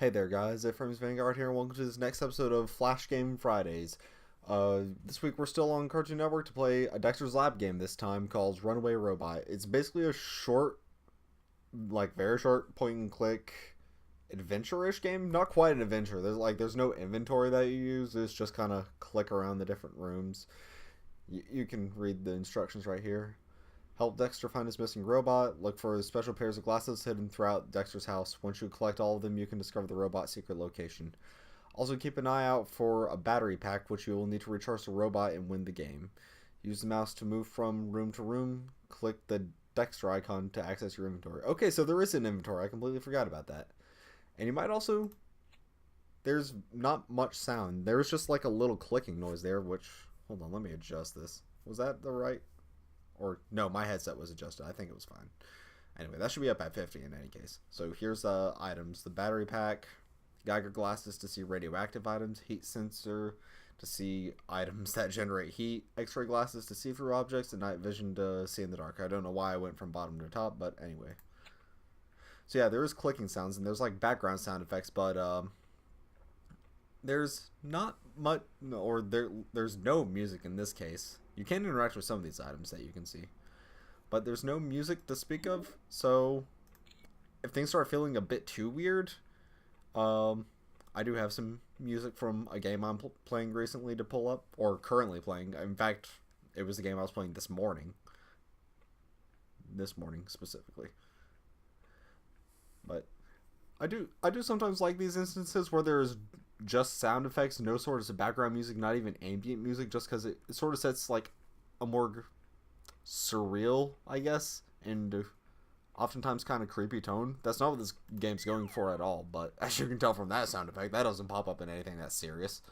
Hey there guys, Ephraim's Vanguard here and welcome to this next episode of Flash Game Fridays. This week we're still on Cartoon Network to play a Dexter's Lab game this time called Runaway Robot. It's basically a short, very short point and click adventure-ish game. Not quite an adventure. There's no inventory that you use. It's just kind of click around the different rooms. You can read the instructions right here. Help Dexter find his missing robot. Look for special pairs of glasses hidden throughout Dexter's house. Once you collect all of them, you can discover the robot's secret location. Also, keep an eye out for a battery pack, which you will need to recharge the robot and win the game. Use the mouse to move from room to room. Click the Dexter icon to access your inventory. Okay, so there is an inventory. I completely forgot about that. And you might also... There's not much sound. There was just like a little clicking noise there, which... Hold on, let me adjust this. Was that the right... Or, no, my headset was adjusted. I think it was fine. Anyway, that should be up at 50 in any case. So here's the items. The battery pack, Geiger glasses to see radioactive items, heat sensor to see items that generate heat, X-ray glasses to see through objects, and night vision to see in the dark. I don't know why I went from bottom to top, but anyway. So yeah, there is clicking sounds, and there's like background sound effects, but there's not much, or there's no music in this case. You can interact with some of these items that you can see, but there's no music to speak of. So if things start feeling a bit too weird, I do have some music from a game I'm playing recently to pull up, or currently playing. In fact, it was the game I was playing this morning specifically. But I do sometimes like these instances where there's just sound effects, no sort of background music, not even ambient music, just because it sort of sets like a more surreal, I guess, and oftentimes kind of creepy tone. That's not what this game's going for at all, but as you can tell from that sound effect, that doesn't pop up in anything that's serious.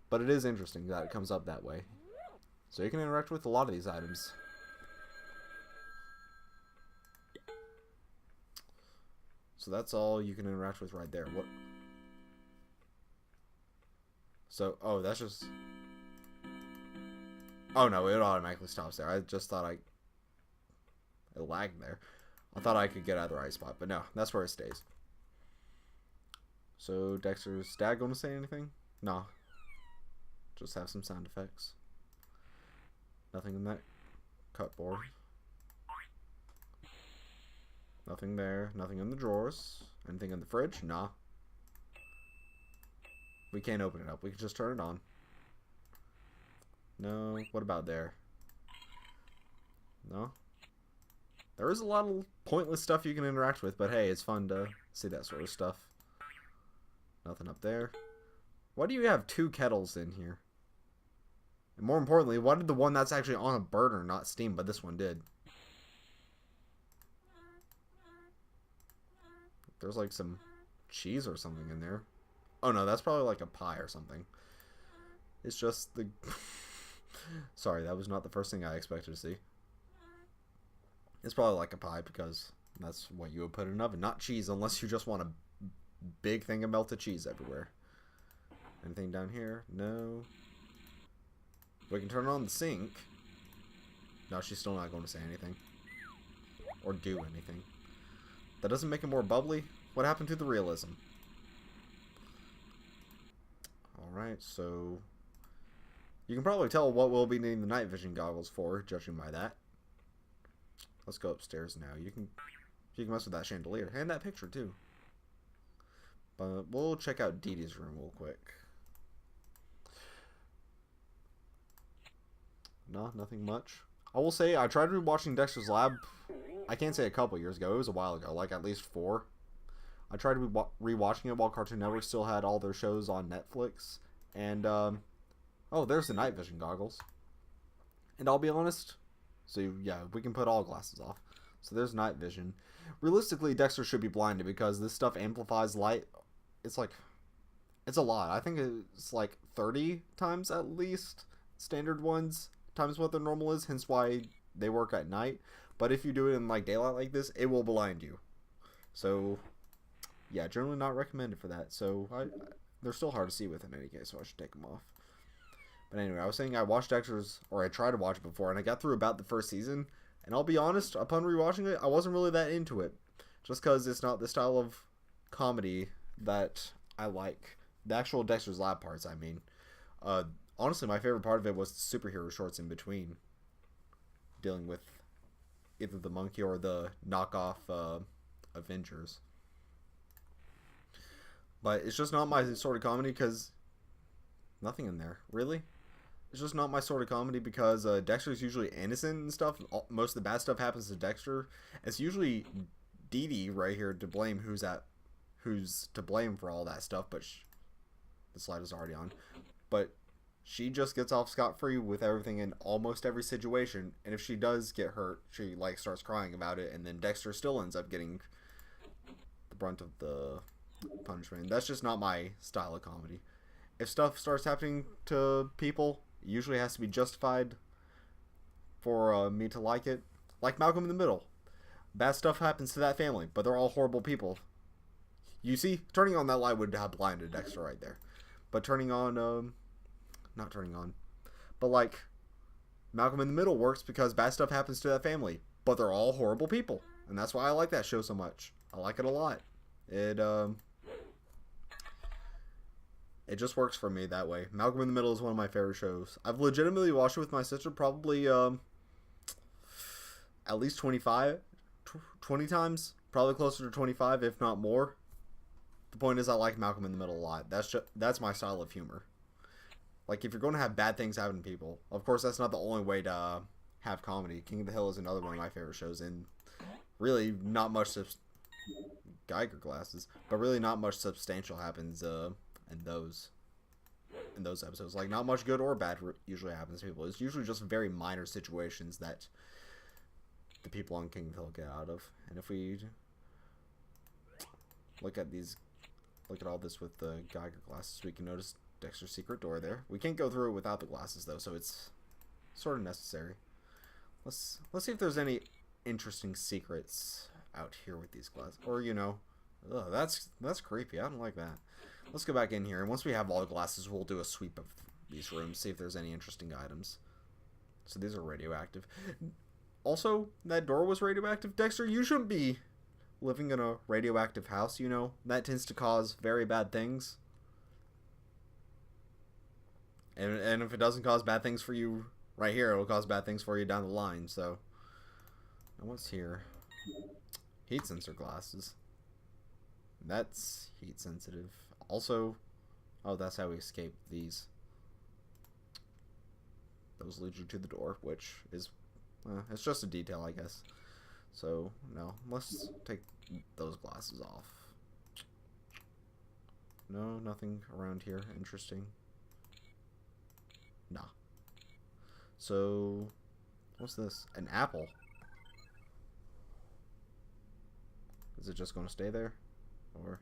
But it is interesting that it comes up that way. So you can interact with a lot of these items. So that's all you can interact with right there. What? So, oh, that's just... Oh, no, it automatically stops there. I just thought it lagged there. I thought I could get out of the right spot, but no, that's where it stays. So, Dexter's dad going to say anything? No. Just have some sound effects. Nothing in that cupboard. Nothing there. Nothing in the drawers. Anything in the fridge? Nah. We can't open it up. We can just turn it on. No. What about there? No. There is a lot of pointless stuff you can interact with, but hey, it's fun to see that sort of stuff. Nothing up there. Why do you have two kettles in here? And more importantly, why did the one that's actually on a burner not steam, but this one did? There's like some cheese or something in there. Oh no, that's probably like a pie or something. It's just the... Sorry, that was not the first thing I expected to see. It's probably like a pie because that's what you would put in an oven. Not cheese unless you just want a big thing of melted cheese everywhere. Anything down here? No. We can turn on the sink. No, she's still not going to say anything. Or do anything. That doesn't make it more bubbly. What happened to the realism? Alright, so... You can probably tell what we'll be needing the night vision goggles for, judging by that. Let's go upstairs now. You can mess with that chandelier. And that picture, too. But we'll check out Dee Dee's room real quick. No, nothing much. I will say, I tried rewatching Dexter's Lab... I can't say a couple years ago. It was a while ago. Like, at least 4. I tried rewatching it while Cartoon Network still had all their shows on Netflix. And, oh, there's the night vision goggles. And I'll be honest. So, yeah, we can put all glasses off. So there's night vision. Realistically, Dexter should be blinded because this stuff amplifies light. It's like... It's a lot. I think it's like 30 times at least. Standard ones times what the normal is. Hence why they work at night. But if you do it in like daylight like this, it will blind you. So, yeah, generally not recommended for that. So, they're still hard to see with in any case, so I should take them off. But anyway, I was saying I watched Dexter's, or I tried to watch it before, and I got through about the first season. And I'll be honest, upon rewatching it, I wasn't really that into it. Just because it's not the style of comedy that I like. The actual Dexter's Lab parts, I mean. Honestly, my favorite part of it was the superhero shorts in between. Dealing with either the monkey or the knockoff Avengers. But it's just not my sort of comedy because... Nothing in there. Really? It's just not my sort of comedy because Dexter's usually innocent and stuff. Most of the bad stuff happens to Dexter. It's usually Dee Dee right here to blame who's to blame for all that stuff, but the slide is already on. But she just gets off scot-free with everything in almost every situation, and if she does get hurt, she like starts crying about it, and then Dexter still ends up getting the brunt of the punishment. That's just not my style of comedy. If stuff starts happening to people, it usually has to be justified for me to like it. Like Malcolm in the Middle. Bad stuff happens to that family, but they're all horrible people. You see, turning on that light would have blinded Dexter right there. But turning on, not turning on, but like, Malcolm in the Middle works because bad stuff happens to that family, but they're all horrible people. And that's why I like that show so much. I like it a lot. It just works for me that way. Malcolm in the Middle is one of my favorite shows. I've legitimately watched it with my sister probably at least 20 times. Probably closer to 25, if not more. The point is I like Malcolm in the Middle a lot. That's my style of humor. Like, if you're going to have bad things happen to people, of course that's not the only way to have comedy. King of the Hill is another one of my favorite shows, and really not much Geiger glasses, but really not much substantial happens in those episodes. Like, not much good or bad usually happens to people. It's usually just very minor situations that the people on King of the Hill get out of. And if we look at all this with the Geiger glasses, we can notice Dexter's secret door there. We can't go through it without the glasses though, so it's sort of necessary. Let's see if there's any interesting secrets out here with these glasses. Or, you know, ugh, that's creepy. I don't like that. Let's go back in here, and once we have all the glasses, we'll do a sweep of these rooms, see if there's any interesting items. So these are radioactive. Also, that door was radioactive. Dexter, you shouldn't be living in a radioactive house, you know. That tends to cause very bad things. And if it doesn't cause bad things for you right here, it'll cause bad things for you down the line, so. Now what's here? Heat sensor glasses. That's heat sensitive. Also, oh, that's how we escape these. Those lead you to the door, which is, it's just a detail, I guess. So, no, let's take those glasses off. No, nothing around here interesting. Nah. So, what's this? An apple. Is it just going to stay there? Or...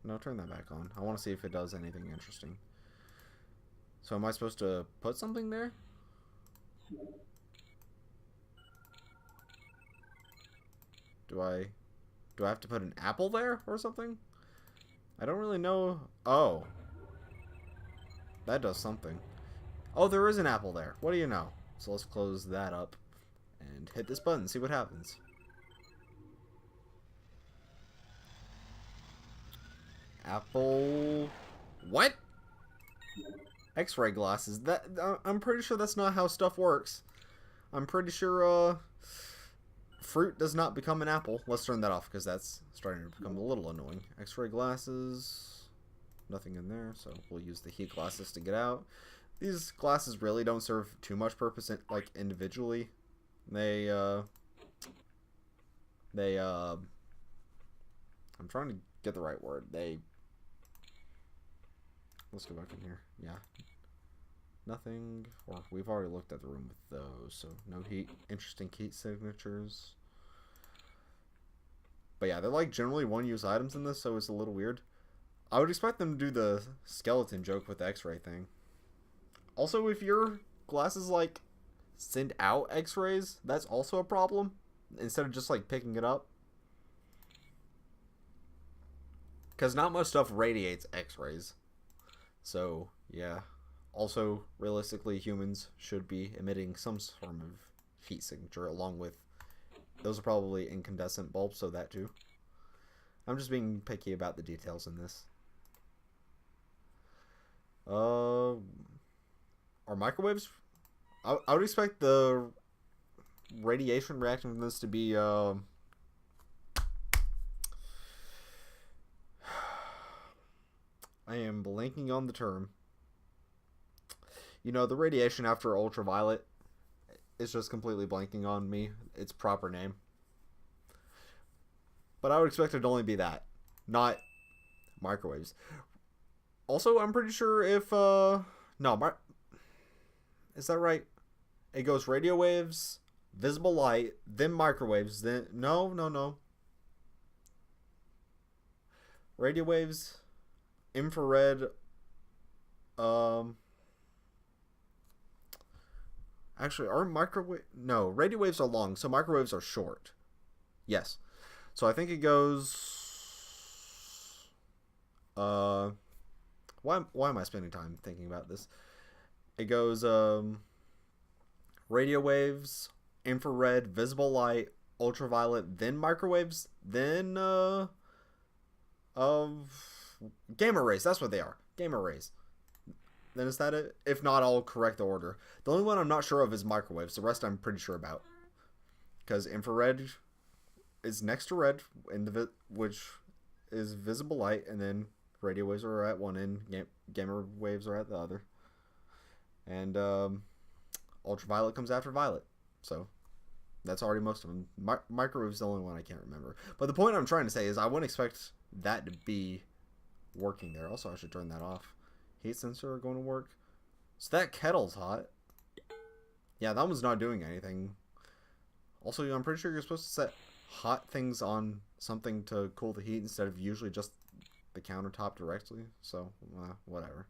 No, turn that back on. I want to see if it does anything interesting. So am I supposed to put something there? Do I have to put an apple there or something? I don't really know. Oh. That does something. Oh, there is an apple there. What do you know? So let's close that up and hit this button, see what happens. Apple... What? X-ray glasses. That I'm pretty sure that's not how stuff works. I'm pretty sure fruit does not become an apple. Let's turn that off because that's starting to become a little annoying. X-ray glasses. Nothing in there, so we'll use the heat glasses to get out. These glasses really don't serve too much purpose like individually. I'm trying to get the right word. Let's go back in here. Yeah. Nothing. Or we've already looked at the room with those, so no interesting heat signatures. But yeah, they're like generally one-use items in this, so it's a little weird. I would expect them to do the skeleton joke with the X-ray thing. Also, if your glasses like send out X-rays, that's also a problem. Instead of just like picking it up. Because not much stuff radiates X-rays. So, yeah. Also, realistically, humans should be emitting some form of heat signature along with those are probably incandescent bulbs, so that too. I'm just being picky about the details in this. Are microwaves? I would expect the radiation reacting from this to be I am blanking on the term. You know, the radiation after ultraviolet is just completely blanking on me. Its proper name. But I would expect it to only be that, not microwaves. Also, I'm pretty sure if no, is that right? It goes radio waves, visible light, then microwaves, then no. Radio waves, infrared, actually, aren't microwave? No, radio waves are long, so microwaves are short. Yes. So I think it goes. Why am I spending time thinking about this? It goes radio waves, infrared, visible light, ultraviolet, then microwaves, then gamma rays. That's what they are. Gamma rays. Then is that it? If not, I'll correct the order. The only one I'm not sure of is microwaves. The rest I'm pretty sure about. Because infrared is next to red, which is visible light, and then radio waves are at one end, gamma waves are at the other. And ultraviolet comes after violet. So that's already most of them. Microwave is the only one I can't remember. But the point I'm trying to say is I wouldn't expect that to be working there. Also, I should turn that off. Heat sensor going to work. So that kettle's hot. Yeah, that one's not doing anything. Also, I'm pretty sure you're supposed to set hot things on something to cool the heat instead of usually just the countertop directly. So, whatever.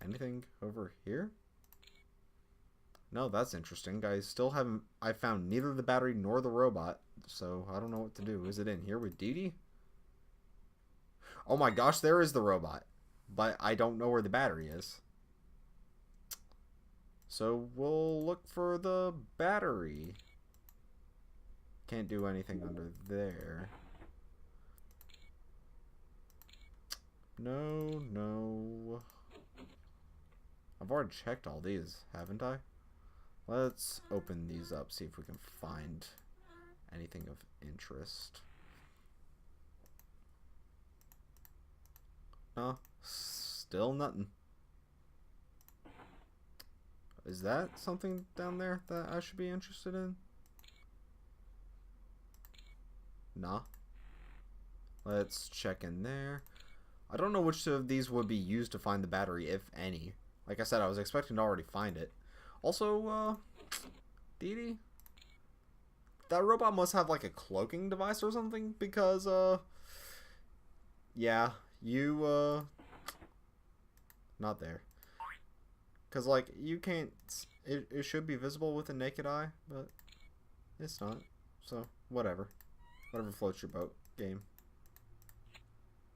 Anything over here? No, that's interesting. I found neither the battery nor the robot, so I don't know what to do. Is it in here with Dee Dee? Oh my gosh, there is the robot. But I don't know where the battery is. So we'll look for the battery. Can't do anything under there. No. I've already checked all these, haven't I? Let's open these up, see if we can find anything of interest. No, still nothing. Is that something down there that I should be interested in? Nah. Let's check in there. I don't know which of these would be used to find the battery, if any. Like I said, I was expecting to already find it. Also, Dee Dee? That robot must have like a cloaking device or something, because, yeah, you, not there. Because, like, you can't, it should be visible with the naked eye, but it's not. So, whatever. Whatever floats your boat, game.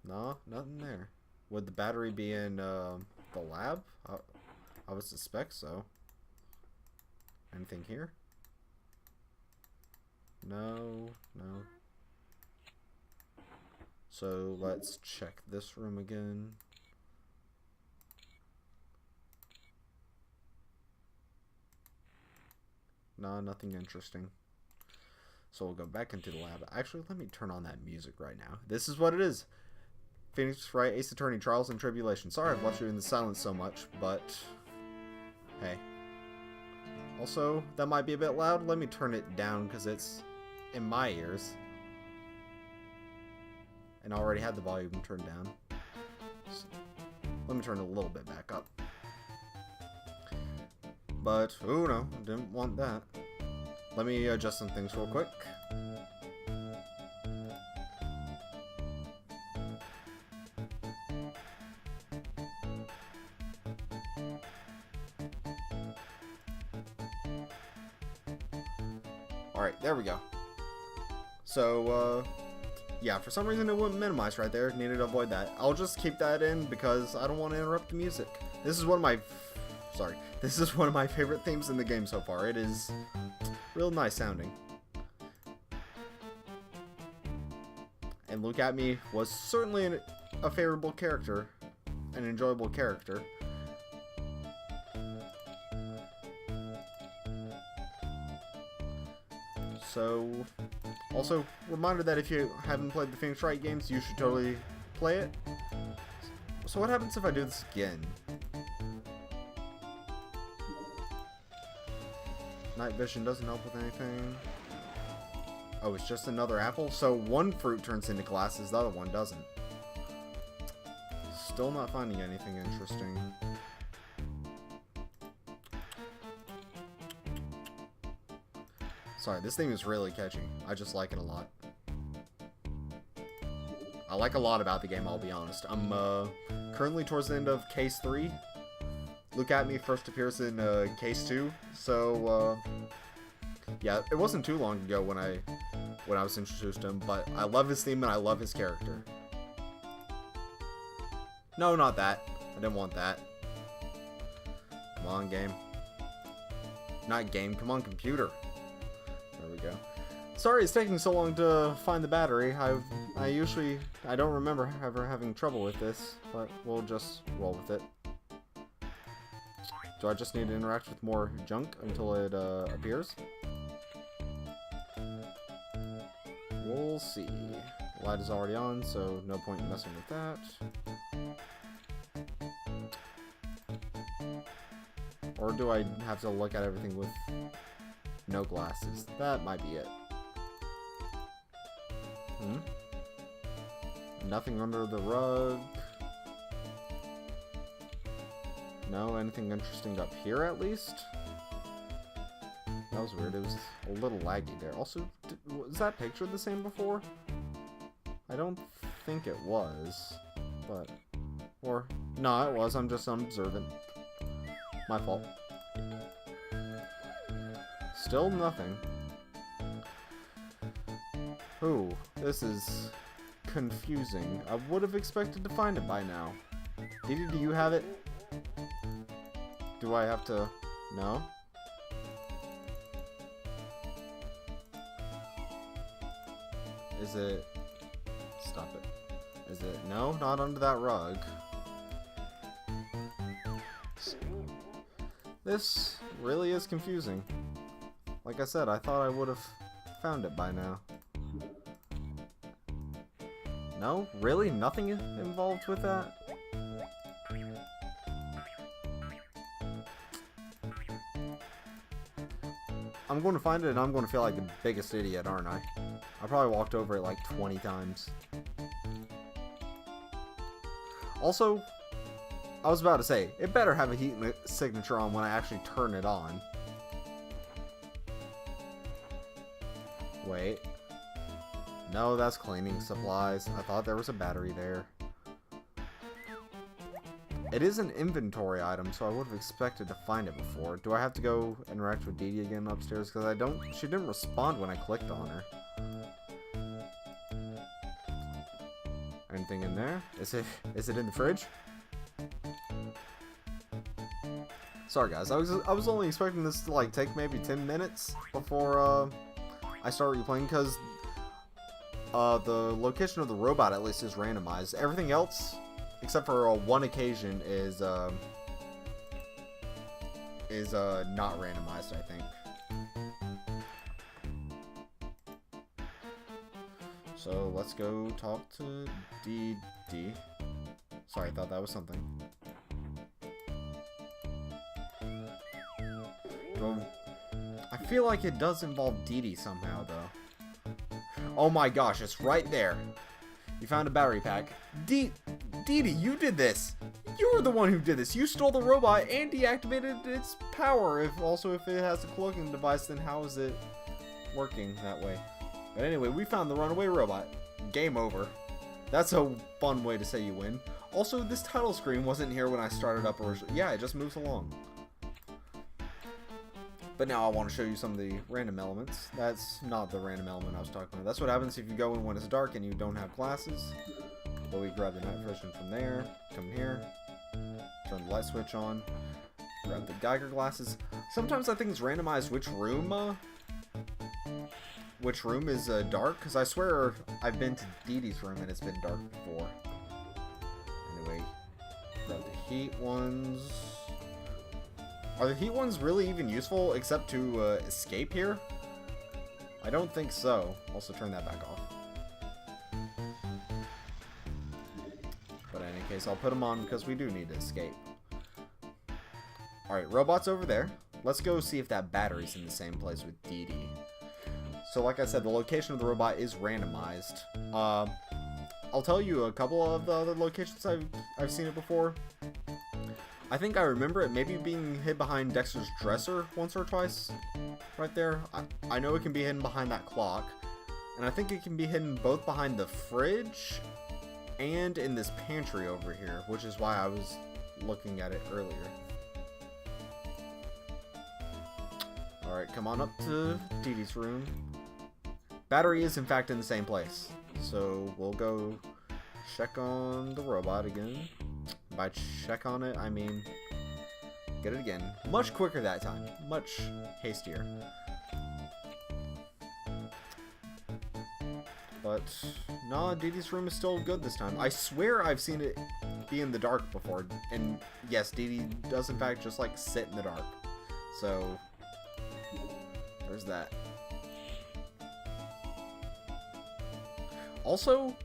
Nah, nothing there. Would the battery be in, the lab? I would suspect so. Anything here? No. So, let's check this room again. Nah, nothing interesting. So we'll go back into the lab. Actually, let me turn on that music right now. This is what it is. Phoenix Wright, Ace Attorney, Trials and Tribulation. Sorry I've left you in the silence so much, but hey. Also, that might be a bit loud. Let me turn it down because it's in my ears. And I already had the volume turned down. So, let me turn it a little bit back up. But, oh no, didn't want that. Let me adjust some things real quick. Alright, there we go. So, yeah, for some reason it wouldn't minimize right there. Needed to avoid that. I'll just keep that in because I don't want to interrupt the music. This is one of my... Sorry. This is one of my favorite themes in the game so far. It is real nice sounding. And Look At Me was certainly a favorable character, an enjoyable character. So, also, reminder that if you haven't played the Phoenix Wright games, you should totally play it. So what happens if I do this again? Night vision doesn't help with anything. Oh, it's just another apple? So one fruit turns into glasses, the other one doesn't. Still not finding anything interesting. Sorry, this theme is really catchy. I just like it a lot. I like a lot about the game, I'll be honest. I'm currently towards the end of Case 3. Look At Me first appears in Case 2. So, yeah, it wasn't too long ago when I was introduced to him, but I love his theme and I love his character. No, not that. I didn't want that. Come on, game. Not game, come on, computer. There we go. Sorry it's taking so long to find the battery. I don't remember ever having trouble with this, but we'll just roll with it. Do I just need to interact with more junk until it appears? We'll see. The light is already on, so no point in messing with that. Or do I have to look at everything with no glasses? That might be it. Nothing under the rug. No, anything interesting up here at least? That was weird. It was a little laggy there. Also, was that picture the same before? I don't think it was. But, or, no, it was. I'm just unobservant. My fault. Still nothing. Ooh, this is confusing. I would have expected to find it by now. Didi, do you have it? Do I have to... No? Is it... Stop it. Is it... No, not under that rug. This really is confusing. Like I said, I thought I would have found it by now. No? Really? Nothing involved with that? I'm going to find it and I'm going to feel like the biggest idiot, aren't I? I probably walked over it like 20 times. Also, I was about to say, it better have a heat signature on when I actually turn it on. Wait. No, that's cleaning supplies. I thought there was a battery there. It is an inventory item, so I would have expected to find it before. Do I have to go interact with Didi again upstairs? Because she didn't respond when I clicked on her. Anything in there? Is it in the fridge? Sorry guys, I was only expecting this to like take maybe 10 minutes before I start replaying, because the location of the robot at least is randomized. Everything else, except for one occasion, is not randomized, I think. So let's go talk to Didi. Sorry, I thought that was something. Well, I feel like it does involve Didi somehow, though. Oh my gosh, it's right there. You found a battery pack. Didi, you did this. You were the one who did this. You stole the robot and deactivated its power. If it has a cloaking device, then how is it working that way? But anyway, we found the runaway robot. Game over. That's a fun way to say you win. Also, this title screen wasn't here when I started up originally. Yeah, it just moves along. But now I want to show you some of the random elements. That's not the random element I was talking about. That's what happens if you go in when it's dark and you don't have glasses. But we grab the night vision from there, come here, turn the light switch on, grab the Geiger glasses. Sometimes I think it's randomized which room which room is dark, because I swear I've been to Dee Dee's room and it's been dark before. Anyway, grab the heat ones. Are the heat ones really even useful except to escape here? I don't think so. Also turn that back off. But in any case, I'll put them on because we do need to escape. Alright, robot's over there. Let's go see if that battery's in the same place with Dee Dee. So like I said, the location of the robot is randomized. I'll tell you a couple of the other locations I've seen it before. I think I remember it maybe being hid behind Dexter's dresser once or twice. Right there. I know it can be hidden behind that clock. And I think it can be hidden both behind the fridge and in this pantry over here, which is why I was looking at it earlier. Alright, come on up to Dee Dee's room. Battery is in fact in the same place. So we'll go check on the robot again. By check on it, I mean get it again. Much quicker that time. Much hastier. But nah, Dee Dee's room is still good this time. I swear I've seen it be in the dark before. And yes, Dee Dee does in fact just like sit in the dark. So there's that. Also,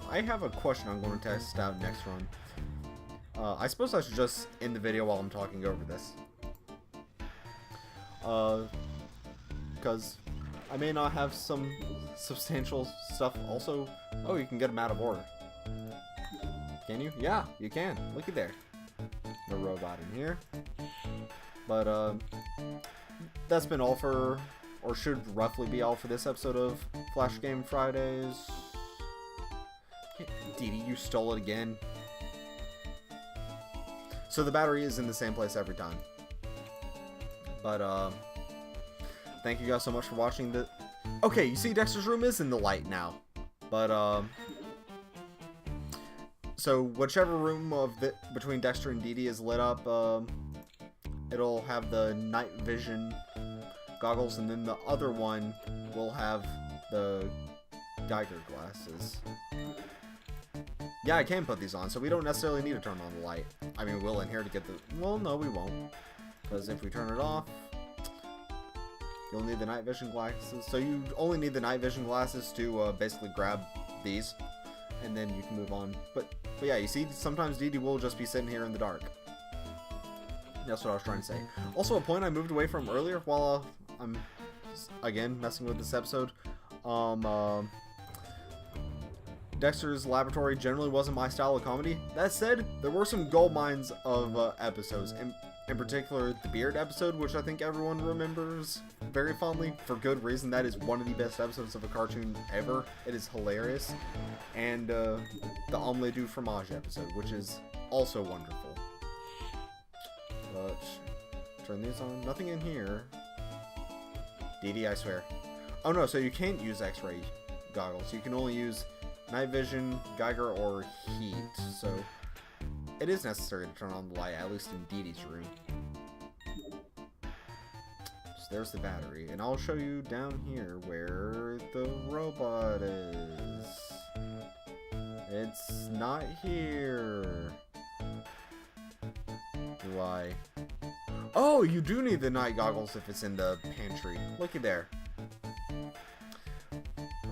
I have a question I'm going to test out next run. I suppose I should just end the video while I'm talking over this. Because I may not have some substantial stuff also. Oh, you can get them out of order. Can you? Yeah, you can. Looky there. No robot in here. But, that's been all for, or should roughly be all for this episode of Flash Game Fridays. Dee Dee, you stole it again. So the battery is in the same place every time. But, thank you guys so much for watching the... Okay, you see Dexter's room is in the light now. But, so whichever room of between Dexter and Dee Dee is lit up, it'll have the night vision goggles, and then the other one will have the Geiger glasses. Yeah, I can put these on, so we don't necessarily need to turn on the light. I mean, we'll in here to get the... Well, no, we won't. Because if we turn it off, you'll need the night vision glasses. So you only need the night vision glasses to basically grab these, and then you can move on. But yeah, you see, sometimes Dee Dee will just be sitting here in the dark. That's what I was trying to say. Also, a point I moved away from earlier while I'm, again, messing with this episode. Dexter's Laboratory generally wasn't my style of comedy. That said, there were some gold mines of episodes. In particular, the Beard episode, which I think everyone remembers very fondly. For good reason. That is one of the best episodes of a cartoon ever. It is hilarious. And the Omelette du Fromage episode, which is also wonderful. But turn these on. Nothing in here. Dee Dee, I swear. Oh no, so you can't use X-ray goggles. You can only use night vision, Geiger, or heat. So it is necessary to turn on the light, at least in Dee Dee's room. So there's the battery, and I'll show you down here where the robot is. It's not here. Do I? Oh, you do need the night goggles if it's in the pantry. Looky there.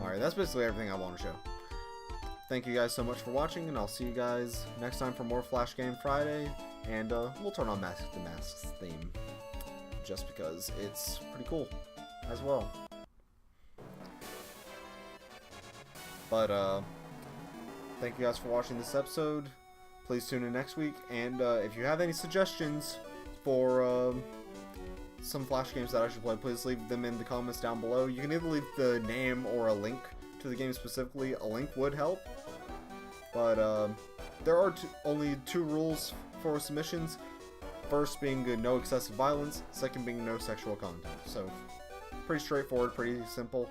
Alright, that's basically everything I want to show. Thank you guys so much for watching, and I'll see you guys next time for more Flash Game Friday. And we'll turn on Mask the Masks theme, just because it's pretty cool as well. But thank you guys for watching this episode. Please tune in next week, and if you have any suggestions for some Flash games that I should play, please leave them in the comments down below. You can either leave the name or a link to the game specifically. A link would help, but there are only two rules for submissions. First being no excessive violence, second being no sexual content. So pretty straightforward, pretty simple.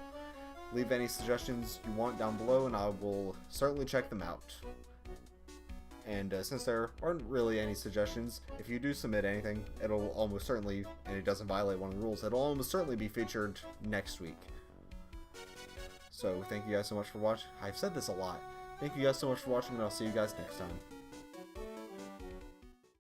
Leave any suggestions you want down below, and I will certainly check them out. And since there aren't really any suggestions, if you do submit anything, it'll almost certainly, and it doesn't violate one of the rules, it'll almost certainly be featured next week. So thank you guys so much for watching. I've said this a lot. Thank you guys so much for watching, and I'll see you guys next time.